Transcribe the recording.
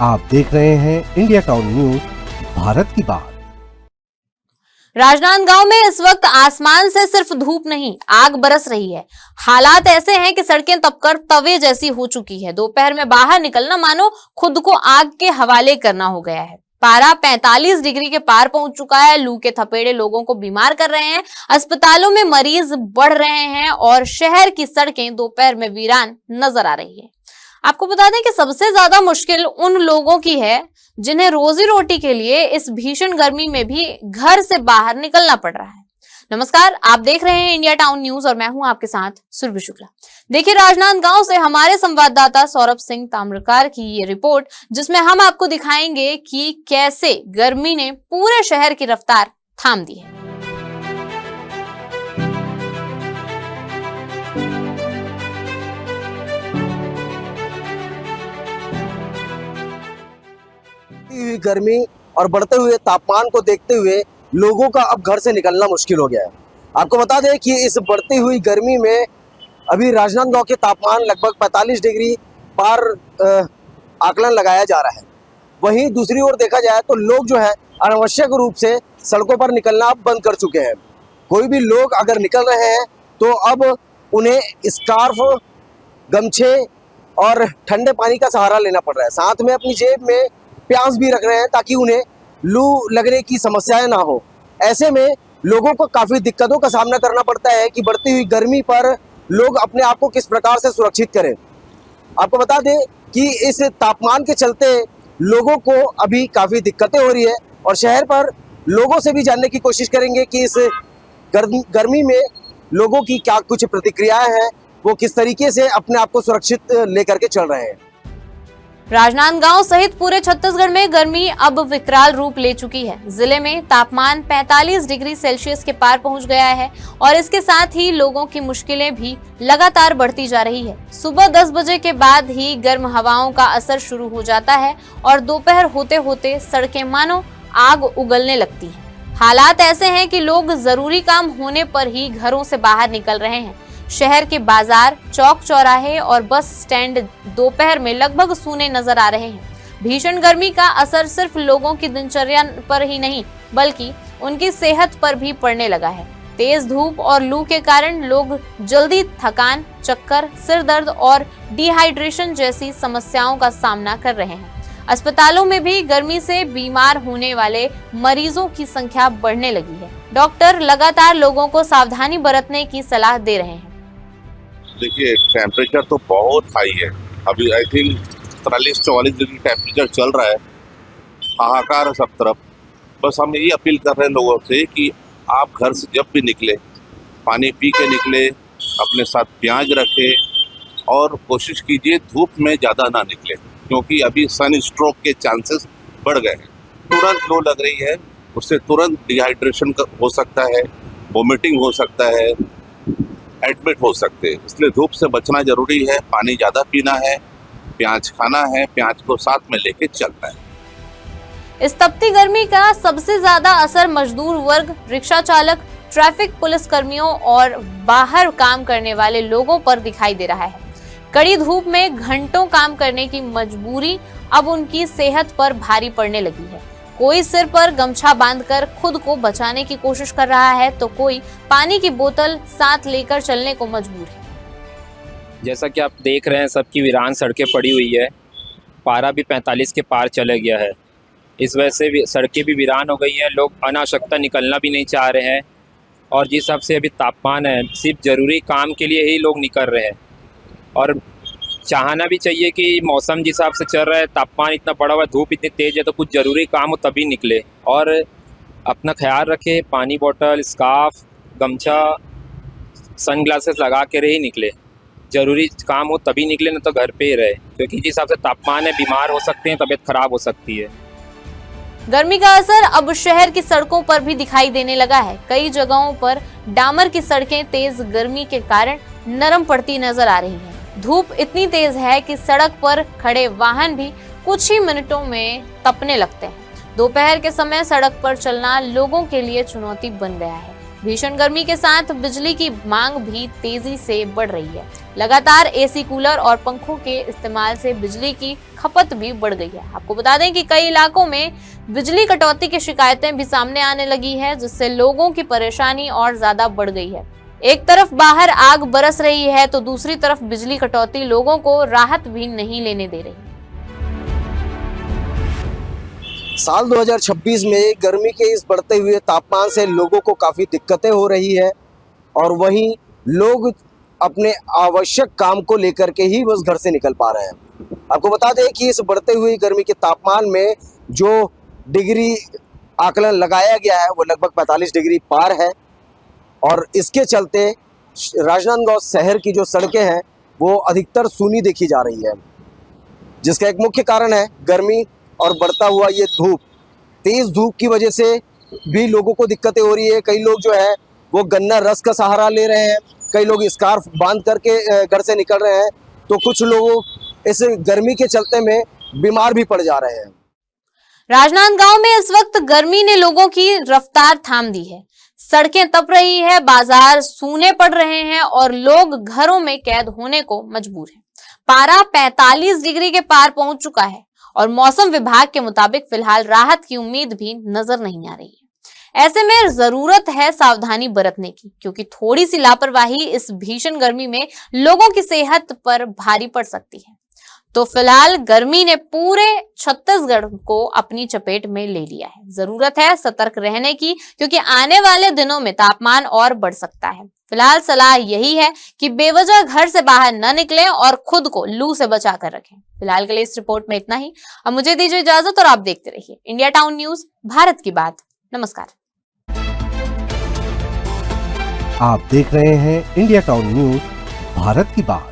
आप देख रहे हैं इंडिया टाउन न्यूज, भारत की बात। राजनांदगांव में इस वक्त आसमान से सिर्फ धूप नहीं, आग बरस रही है। हालात ऐसे हैं कि सड़कें तपकर तवे जैसी हो चुकी है। दोपहर में बाहर निकलना मानो खुद को आग के हवाले करना हो गया है। पारा 45 डिग्री के पार पहुंच चुका है। लू के थपेड़े लोगों को बीमार कर रहे हैं। अस्पतालों में मरीज बढ़ रहे हैं और शहर की सड़कें दोपहर में वीरान नजर आ रही है। आपको बता दें कि सबसे ज्यादा मुश्किल उन लोगों की है जिन्हें रोजी रोटी के लिए इस भीषण गर्मी में भी घर से बाहर निकलना पड़ रहा है। नमस्कार, आप देख रहे हैं इंडिया टाउन न्यूज और मैं हूं आपके साथ सुरभि शुक्ला। देखिए, राजनांदगांव से हमारे संवाददाता सौरभ सिंह ताम्रकार की ये रिपोर्ट, जिसमें हम आपको दिखाएंगे कि कैसे गर्मी ने पूरे शहर की रफ्तार थाम दी है। हुई गर्मी और बढ़ते हुए तापमान को देखते हुए लोगों का अब घर से निकलना मुश्किल हो गया है। आपको बता दें कि इस बढ़ती हुई गर्मी में अभी राजनांदगांव के तापमान लगभग 45 डिग्री पार आकलन लगाया जा रहा है। वहीं दूसरी ओर देखा जाए तो लोग जो है अनावश्यक रूप से सड़कों पर निकलना बंद कर चुके हैं। कोई भी लोग अगर निकल रहे हैं तो अब उन्हें स्कार्फ, गमछे और ठंडे पानी का सहारा लेना पड़ रहा है। साथ में अपनी जेब में प्यास भी रख रहे हैं ताकि उन्हें लू लगने की समस्याएं ना हो। ऐसे में लोगों को काफ़ी दिक्कतों का सामना करना पड़ता है कि बढ़ती हुई गर्मी पर लोग अपने आप को किस प्रकार से सुरक्षित करें। आपको बता दें कि इस तापमान के चलते लोगों को अभी काफ़ी दिक्कतें हो रही है और शहर पर लोगों से भी जानने की कोशिश करेंगे कि इस गर्मी में लोगों की क्या कुछ प्रतिक्रियाएं हैं, वो किस तरीके से अपने आप को सुरक्षित लेकर के चल रहे हैं। राजनांदगांव सहित पूरे छत्तीसगढ़ में गर्मी अब विकराल रूप ले चुकी है। जिले में तापमान 45 डिग्री सेल्सियस के पार पहुंच गया है और इसके साथ ही लोगों की मुश्किलें भी लगातार बढ़ती जा रही है। सुबह 10 बजे के बाद ही गर्म हवाओं का असर शुरू हो जाता है और दोपहर होते होते सड़कें मानो आग उगलने लगती है। हालात ऐसे हैं कि लोग जरूरी काम होने पर ही घरों से बाहर निकल रहे हैं। शहर के बाजार, चौक चौराहे और बस स्टैंड दोपहर में लगभग सूने नजर आ रहे हैं। भीषण गर्मी का असर सिर्फ लोगों की दिनचर्या पर ही नहीं बल्कि उनकी सेहत पर भी पड़ने लगा है। तेज धूप और लू के कारण लोग जल्दी थकान, चक्कर, सिर दर्द और डिहाइड्रेशन जैसी समस्याओं का सामना कर रहे हैं। अस्पतालों में भी गर्मी से बीमार होने वाले मरीजों की संख्या बढ़ने लगी है। डॉक्टर लगातार लोगों को सावधानी बरतने की सलाह दे रहे हैं। देखिए, टेम्परेचर तो बहुत हाई है। अभी आई थिंक 43-44 डिग्री टेम्परेचर चल रहा है। हाहाकार है सब तरफ। बस हम यही अपील कर रहे हैं लोगों से कि आप घर से जब भी निकले पानी पी के निकले, अपने साथ प्याज रखें और कोशिश कीजिए धूप में ज़्यादा ना निकले, क्योंकि अभी सन स्ट्रोक के चांसेस बढ़ गए हैं। तुरंत लू लग रही है, उससे तुरंत डिहाइड्रेशन हो सकता है, वोमिटिंग हो सकता है, एडमिट हो सकते हैं। इसलिए धूप से बचना जरूरी है। पानी ज़्यादा पीना है, प्याज खाना है, प्याज को साथ में लेके चलना है। इस तपती गर्मी का सबसे ज्यादा असर मजदूर वर्ग, रिक्शा चालक, ट्रैफिक पुलिस कर्मियों और बाहर काम करने वाले लोगों पर दिखाई दे रहा है। कड़ी धूप में घंटों काम करने की मजबूरी अब उनकी सेहत पर भारी पड़ने लगी है। कोई सिर पर गमछा बांधकर खुद को बचाने की कोशिश कर रहा है तो कोई पानी की बोतल साथ लेकर चलने को मजबूर है। जैसा कि आप देख रहे हैं, सबकी वीरान सड़कें पड़ी हुई है। पारा भी 45 के पार चला गया है। इस वजह से सड़कें भी वीरान हो गई हैं। लोग अनावश्यकता निकलना भी नहीं चाह रहे हैं और जिस हिसाब से अभी तापमान है, सिर्फ ज़रूरी काम के लिए ही लोग निकल रहे हैं। और चाहना भी चाहिए कि मौसम जिस हिसाब से चल रहा है, तापमान इतना बढ़ा हुआ है, धूप इतनी तेज़ है, तो कुछ ज़रूरी काम हो तभी निकले और अपना ख्याल रखें। पानी बोतल, स्कार्फ, गमछा, सनग्लासेस लगा कर ही निकले। ज़रूरी काम हो तभी निकले, ना तो घर पे ही रहे, क्योंकि जिस हिसाब से तापमान है बीमार हो सकते हैं, तबीयत खराब हो सकती है। गर्मी का असर अब शहर की सड़कों पर भी दिखाई देने लगा है। कई जगहों पर डामर की सड़कें तेज गर्मी के कारण नरम पड़ती नजर आ रही हैं। धूप इतनी तेज है कि सड़क पर खड़े वाहन भी कुछ ही मिनटों में तपने लगते हैं। दोपहर के समय सड़क पर चलना लोगों के लिए चुनौती बन गया है। भीषण गर्मी के साथ बिजली की मांग भी तेजी से बढ़ रही है। लगातार एसी, कूलर और पंखों के इस्तेमाल से बिजली की खपत भी बढ़ गई है। आपको बता दें कि कई इलाकों में बिजली कटौती की शिकायतें भी सामने आने लगी है, जिससे लोगों की परेशानी और ज्यादा बढ़ गई है। एक तरफ बाहर आग बरस रही है तो दूसरी तरफ बिजली कटौती लोगों को राहत भी नहीं लेने दे रही। साल 2026 में गर्मी के इस बढ़ते हुए तापमान से लोगों को काफ़ी दिक्कतें हो रही है और वहीं लोग अपने आवश्यक काम को लेकर के ही बस घर से निकल पा रहे हैं। आपको बता दें कि इस बढ़ते हुए गर्मी के तापमान में जो डिग्री आकलन लगाया गया है वो लगभग 45 डिग्री पार है और इसके चलते राजनांदगांव शहर की जो सड़कें हैं वो अधिकतर सूनी देखी जा रही है, जिसका एक मुख्य कारण है गर्मी और बढ़ता हुआ ये धूप। तेज धूप की वजह से भी लोगों को दिक्कतें हो रही है। कई लोग जो है वो गन्ना रस का सहारा ले रहे हैं, कई लोग स्कार्फ बांध करके घर से निकल रहे हैं, तो कुछ लोग इस गर्मी के चलते में बीमार भी पड़ जा रहे हैं। राजनांदगांव में इस वक्त गर्मी ने लोगों की रफ्तार थाम दी है। सड़कें तप रही है, बाजार सूने पड़ रहे हैं और लोग घरों में कैद होने को मजबूर हैं। पारा 45 डिग्री के पार पहुंच चुका है और मौसम विभाग के मुताबिक फिलहाल राहत की उम्मीद भी नजर नहीं आ रही है। ऐसे में जरूरत है सावधानी बरतने की, क्योंकि थोड़ी सी लापरवाही इस भीषण गर्मी में लोगों की सेहत पर भारी पड़ सकती है। तो फिलहाल गर्मी ने पूरे छत्तीसगढ़ को अपनी चपेट में ले लिया है। जरूरत है सतर्क रहने की, क्योंकि आने वाले दिनों में तापमान और बढ़ सकता है। फिलहाल सलाह यही है कि बेवजह घर से बाहर न निकलें और खुद को लू से बचा कर रखें। फिलहाल के लिए इस रिपोर्ट में इतना ही। अब मुझे दीजिए इजाजत और आप देखते रहिए इंडिया टाउन न्यूज, भारत की बात। नमस्कार। आप देख रहे हैं इंडिया टाउन न्यूज, भारत की बात।